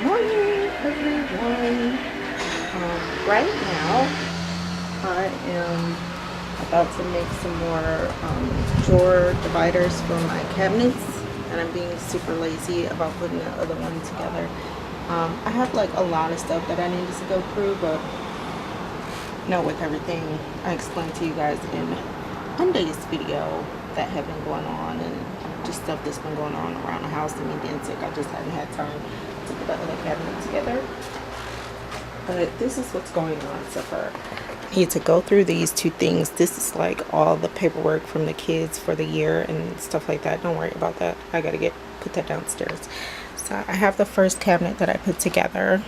Morning, everyone. Right now, I am about to make some more drawer dividers for my cabinets, and I'm being super lazy about putting the other one together. I have like a lot of stuff that I needed to go through, but with everything I explained to you guys in Monday's video that have been going on, and just stuff that's been going on around the house and me being sick, I just hadn't had time to put the other cabinet together. But this is what's going on so far. I need to go through these two things. This is like all the paperwork from the kids for the year and stuff like that. Don't worry about that. I gotta put that downstairs. So I have the first cabinet that I put together.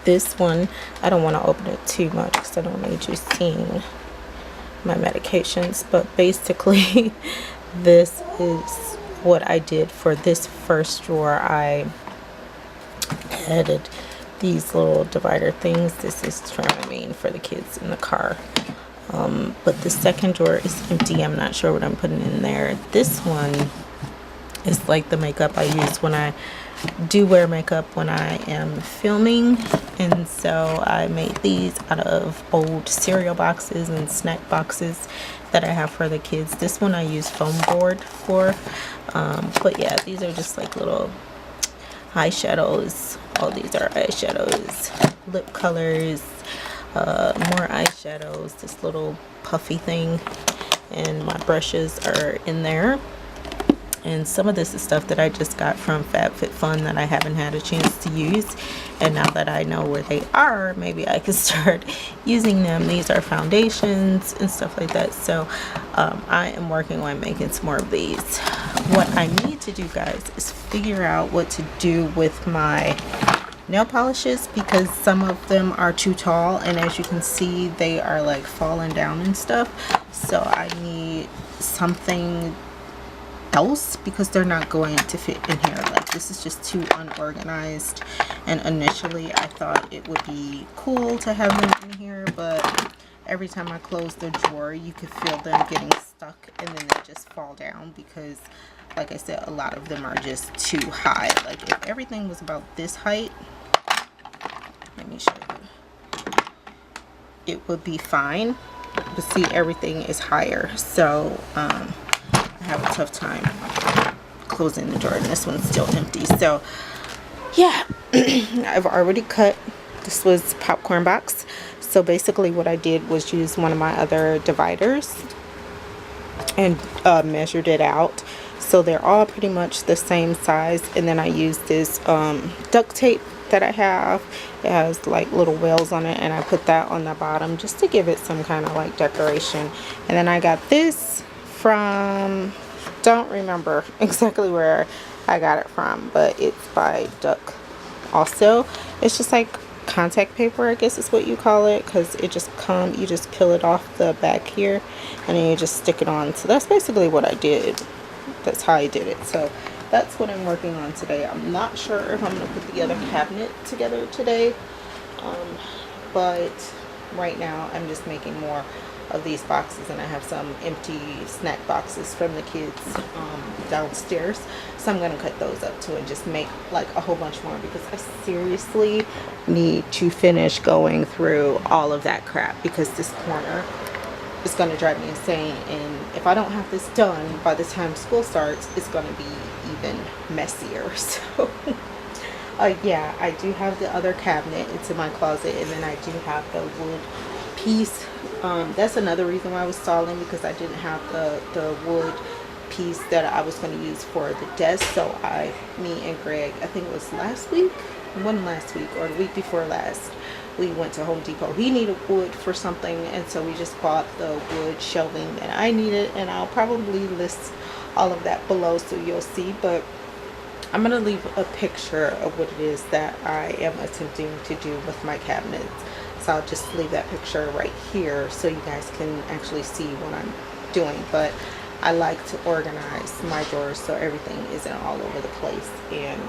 This one, I don't want to open it too much because I don't need you seeing my medications. But basically, this is what I did for this first drawer. I added these little divider things. This is Dramamine for the kids in the car. But the second drawer is empty. I'm not sure what I'm putting in there. This one is like the makeup I use when I do wear makeup when I am filming, and so I made these out of old cereal boxes and snack boxes that I have for the kids. This one I use foam board for, but yeah, these are just like little eyeshadows. All these are eyeshadows, lip colors, more eyeshadows, this little puffy thing, and my brushes are in there. And some of this is stuff that I just got from FabFitFun that I haven't had a chance to use, and now that I know where they are, maybe I can start using them. These are foundations and stuff like that, so I am working on making some more of these. What I need to do, guys, is figure out what to do with my nail polishes, because some of them are too tall, and as you can see, they are like falling down and stuff. So I need something else because they're not going to fit in here. Like, this is just too unorganized, and initially I thought it would be cool to have them in here, but every time I close the drawer you could feel them getting stuck, and then they just fall down because, like I said, a lot of them are just too high. Like, if everything was about this height, let me show you, it would be fine, but see, everything is higher, so I have a tough time closing the drawer, and this one's still empty. So yeah, I've already cut. This was popcorn box. So basically what I did was use one of my other dividers and measured it out, so they're all pretty much the same size. And then I used this duct tape that I have. It has like little wells on it, and I put that on the bottom just to give it some kind of like decoration. And then I got this from, don't remember exactly where I got it from, but it's by Duck also. It's just like contact paper, I guess is what you call it, because it just you just peel it off the back here and then you just stick it on. So that's basically what I did. That's how I did it. So that's what I'm working on today. I'm not sure if I'm going to put the other cabinet together today, but right now I'm just making more of these boxes, and I have some empty snack boxes from the kids downstairs, so I'm going to cut those up too and just make like a whole bunch more, because I seriously need to finish going through all of that crap, because this corner is going to drive me insane, and if I don't have this done by the time school starts, it's going to be even messier. So yeah, I do have the other cabinet. It's in my closet, and then I do have the wood piece. That's another reason why I was stalling, because I didn't have the wood piece that I was going to use for the desk. So me and Greg, I think it was last week or the week before last, we went to Home Depot. He needed wood for something, and so we just bought the wood shelving that I needed, and I'll probably list all of that below so you'll see, but I'm going to leave a picture of what it is that I am attempting to do with my cabinets. So I'll just leave that picture right here so you guys can actually see what I'm doing. But I like to organize my drawers so everything isn't all over the place. And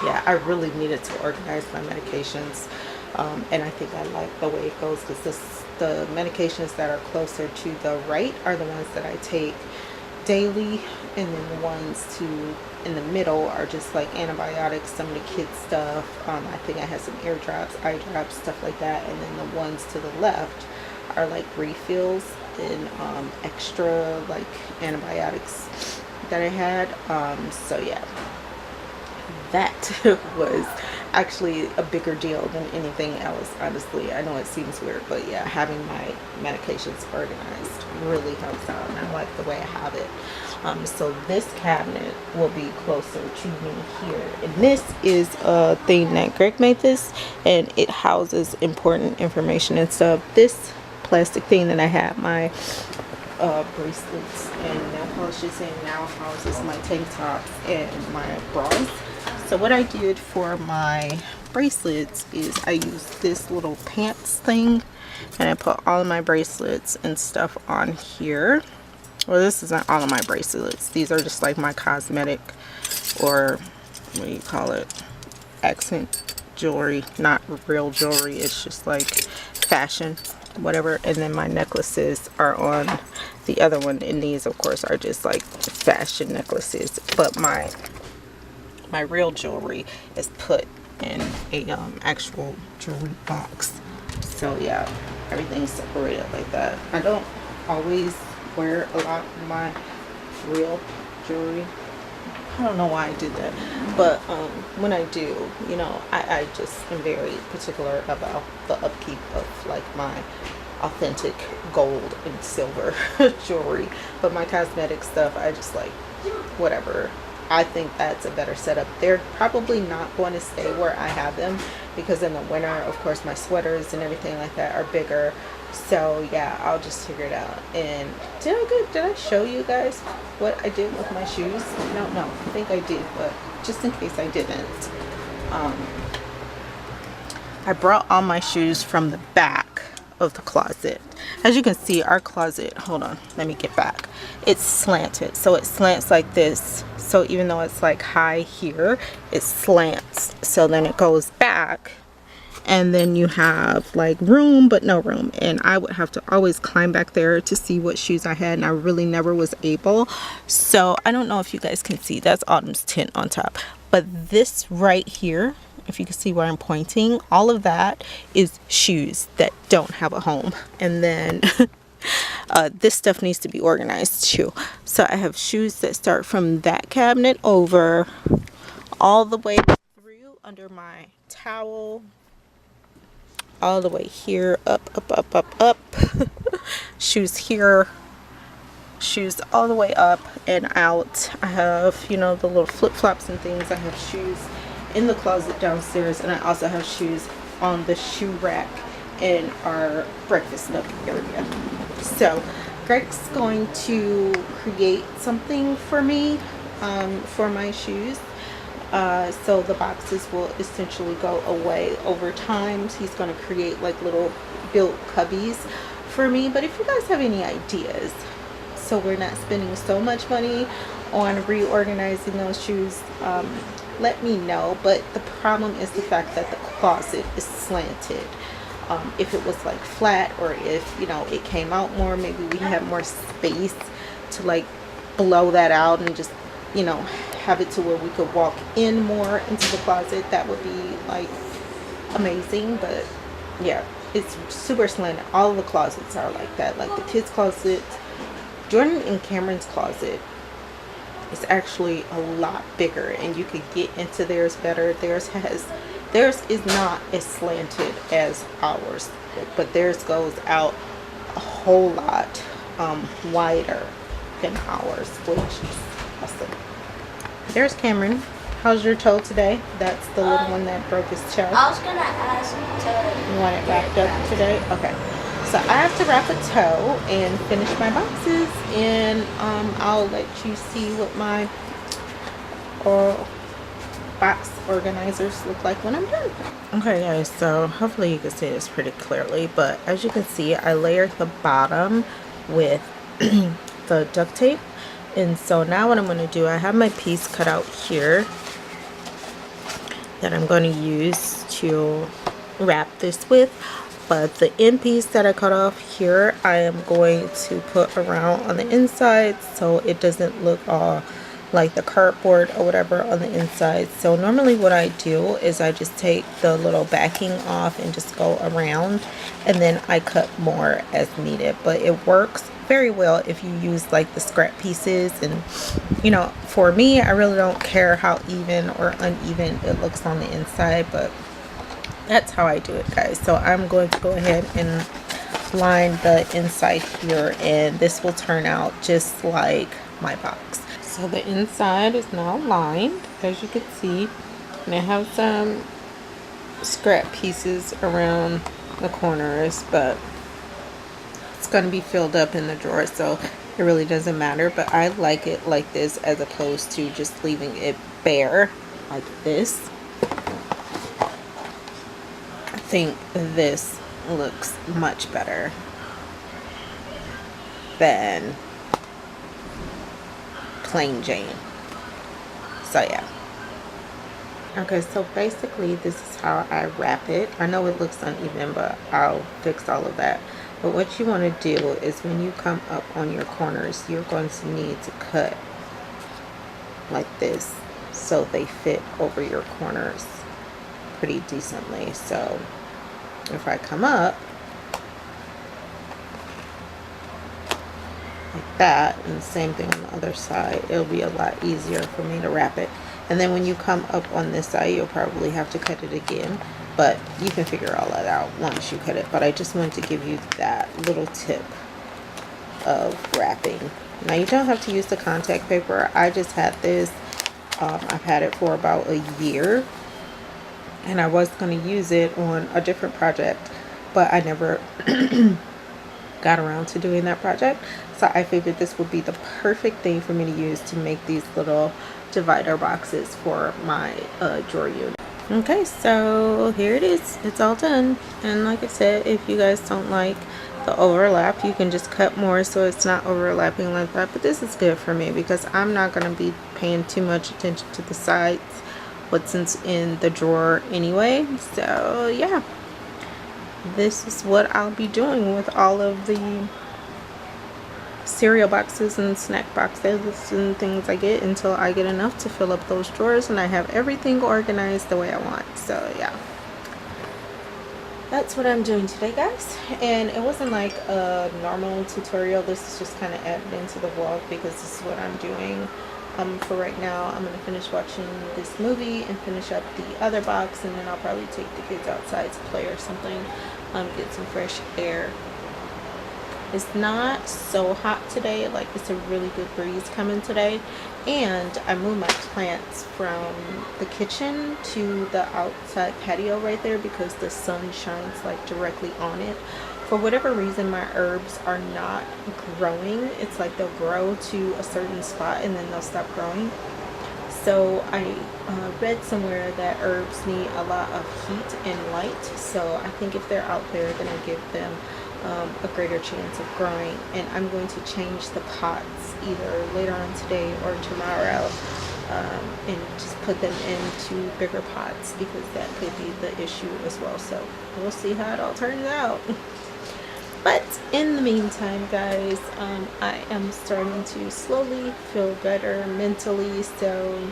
yeah, I really needed to organize my medications. And I think I like the way it goes, because the medications that are closer to the right are the ones that I take daily, and then the ones to in the middle are just like antibiotics, some of the kids stuff. I think I had some ear drops, eye drops, stuff like that. And then the ones to the left are like refills and extra like antibiotics that I had. So yeah, that was actually a bigger deal than anything else, honestly. I know it seems weird, but yeah, having my medications organized really helps out, and I like the way I have it. So this cabinet will be closer to me here, and this is a thing that Greg made this, and it houses important information and stuff. This plastic thing that I have my bracelets and nail polishes in now houses my tank tops and my bras. So what I did for my bracelets is I used this little pants thing, and I put all of my bracelets and stuff on here. Well, this isn't all of my bracelets. These are just like my cosmetic, or what do you call it, accent jewelry, not real jewelry. It's just like fashion, whatever. And then my necklaces are on the other one, and these of course are just like fashion necklaces, but my real jewelry is put in a actual jewelry box. So yeah, everything's separated like that. I don't always wear a lot of my real jewelry. I don't know why I did that, but when I do, you know, I just am very particular about the upkeep of like my authentic gold and silver jewelry. But my cosmetic stuff, I just like whatever. I think that's a better setup. They're probably not going to stay where I have them, because in the winter, of course, my sweaters and everything like that are bigger. So yeah, I'll just figure it out. And did I show you guys what I did with my shoes? I don't know. I think I did, but just in case I didn't, I brought all my shoes from the back of the closet. As you can see, our closet, hold on, let me get back. It's slanted, so it slants like this. So even though it's like high here, it slants. So then it goes back, and then you have like room but no room, and I would have to always climb back there to see what shoes I had, and I really never was able. So I don't know if you guys can see, that's Autumn's tent on top, but this right here, if you can see where I'm pointing, all of that is shoes that don't have a home. And then this stuff needs to be organized too. So I have shoes that start from that cabinet over all the way through under my towel, all the way here, up. Shoes here, shoes all the way up and out. I have, you know, the little flip-flops and things. I have shoes in the closet downstairs, and I also have shoes on the shoe rack in our breakfast nook area. So Greg's going to create something for me for my shoes. So the boxes will essentially go away over time. He's going to create like little built cubbies for me. But if you guys have any ideas, so we're not spending so much money on reorganizing those shoes, let me know. But the problem is the fact that the closet is slanted. If it was like flat, or if, you know, it came out more, maybe we have more space to like blow that out and just, you know, have it to where we could walk in more into the closet. That would be like amazing. But yeah, it's super slanted. All of the closets are like that. Like the kids' closet, Jordan and Cameron's closet is actually a lot bigger, and you could get into theirs better. Theirs is not as slanted as ours, but theirs goes out a whole lot wider than ours, which is awesome. There's Cameron. How's your toe today? That's the little one that broke his toe. I was gonna ask to. You want it wrapped up today? Okay. So I have to wrap a toe and finish my boxes, and I'll let you see what my box organizers look like when I'm done. Okay guys, so hopefully you can see this pretty clearly, but as you can see, I layered the bottom with the duct tape. And so now what I'm going to do, I have my piece cut out here that I'm going to use to wrap this with. But the end piece that I cut off here, I am going to put around on the inside so it doesn't look all like the cardboard or whatever on the inside. So normally what I do is I just take the little backing off and just go around, and then I cut more as needed. But it works very well if you use like the scrap pieces. And you know, for me, I really don't care how even or uneven it looks on the inside, but that's how I do it, guys. So I'm going to go ahead and line the inside here, and this will turn out just like my box. So the inside is now lined, as you can see, and I have some scrap pieces around the corners, but it's going to be filled up in the drawer, so it really doesn't matter. But I like it like this as opposed to just leaving it bare like this. I think this looks much better than plain Jane. So yeah. Okay, so basically this is how I wrap it. I know it looks uneven, but I'll fix all of that. But what you want to do is when you come up on your corners, you're going to need to cut like this so they fit over your corners pretty decently. So if I come up like that, and the same thing on the other side, it'll be a lot easier for me to wrap it. And then when you come up on this side, you'll probably have to cut it again, but you can figure all that out once you cut it. But I just wanted to give you that little tip of wrapping. Now you don't have to use the contact paper. I just had this. I've had it for about a year, and I was going to use it on a different project, but I never got around to doing that project. So I figured this would be the perfect thing for me to use to make these little divider boxes for my drawer unit. Okay, so here it is. It's all done. And like I said, if you guys don't like the overlap, you can just cut more so it's not overlapping like that. But this is good for me because I'm not going to be paying too much attention to the sides, what's in the drawer anyway. So yeah, this is what I'll be doing with all of the cereal boxes and snack boxes and things I get until I get enough to fill up those drawers and I have everything organized the way I want. So yeah, that's what I'm doing today, guys. And it wasn't like a normal tutorial. This is just kind of added into the vlog because this is what I'm doing. For right now, I'm gonna finish watching this movie and finish up the other box, and then I'll probably take the kids outside to play or something, get some fresh air. It's not so hot today, like it's a really good breeze coming today. And I moved my plants from the kitchen to the outside patio right there because the sun shines like directly on it. For whatever reason, my herbs are not growing. It's like they'll grow to a certain spot and then they'll stop growing. So I read somewhere that herbs need a lot of heat and light. So I think if they're out there, then I give them a greater chance of growing. And I'm going to change the pots either later on today or tomorrow, and just put them into bigger pots because that could be the issue as well. So we'll see how it all turns out. But in the meantime, guys, I am starting to slowly feel better mentally, so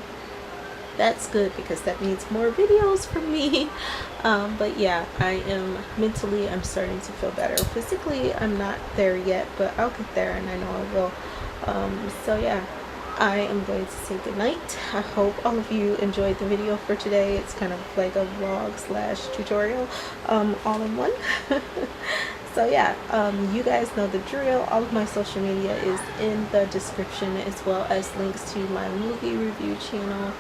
that's good because that means more videos from me. But yeah, I'm starting to feel better. Physically, I'm not there yet, but I'll get there, and I know I will. So yeah, I am going to say goodnight. I hope all of you enjoyed the video for today. It's kind of like a vlog slash tutorial, all in one. So yeah, you guys know the drill. All of my social media is in the description, as well as links to my movie review channel,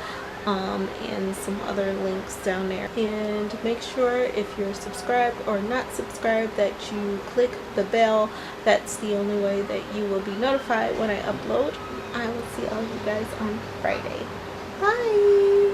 and some other links down there. And make sure if you're subscribed or not subscribed that you click the bell. That's the only way that you will be notified when I upload. I will see all of you guys on Friday. Bye!